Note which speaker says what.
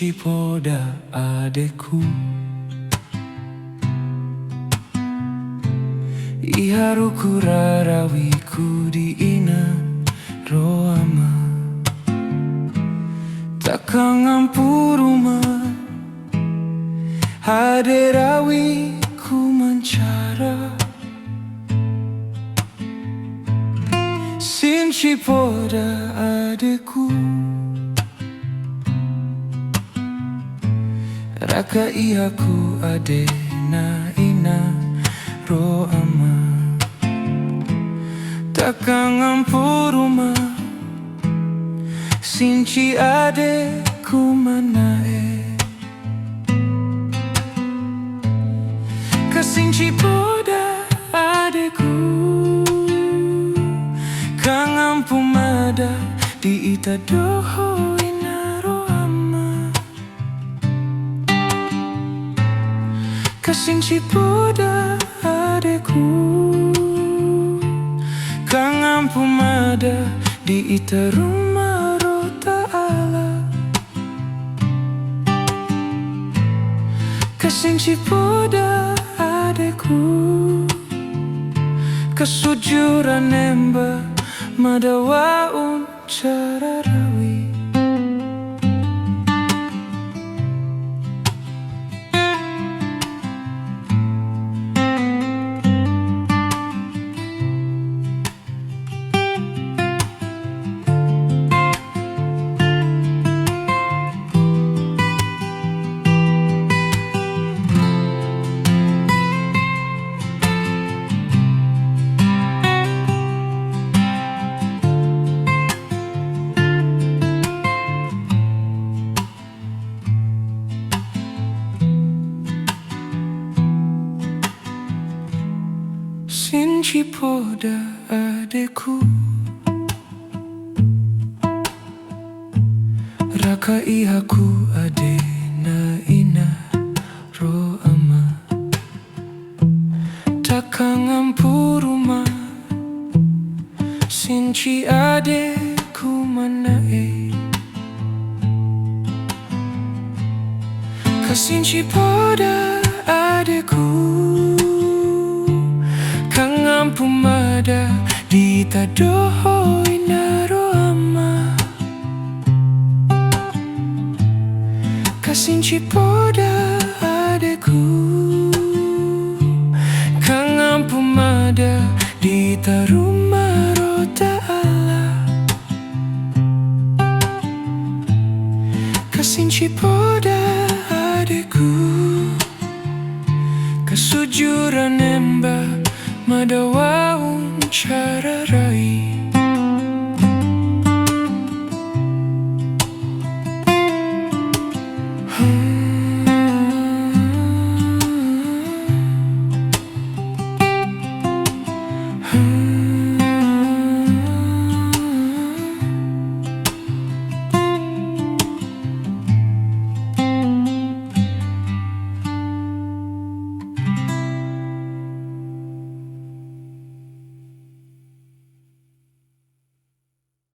Speaker 1: Sinci poda adeku, iharuku rarawiku di ina roama, takang ampuruma haderawiku mancara. Sinci poda adeku, raka ihaku ade na ina roama, takang ampuruma Sinci Ade ku manae. Kasinci poda adeku, kang ampumada di ita doho inaro ama. Kasinci poda adeku, kang ampumada di ita rumah rota ala. Kasinci poda adeku, kesujuran nemba madawa cara rawi. Sinci poda adeku, raka ihaku ade na ina roama, takang ampuruma Sinci adeku manae. Kasinci poda adeku, kang ampumada di tadoho inaro ama. Kasinci poda adeku, kang ampumada di taruma rota ala. Kasinci poda adeku, kesujuran emba madawa cara rai.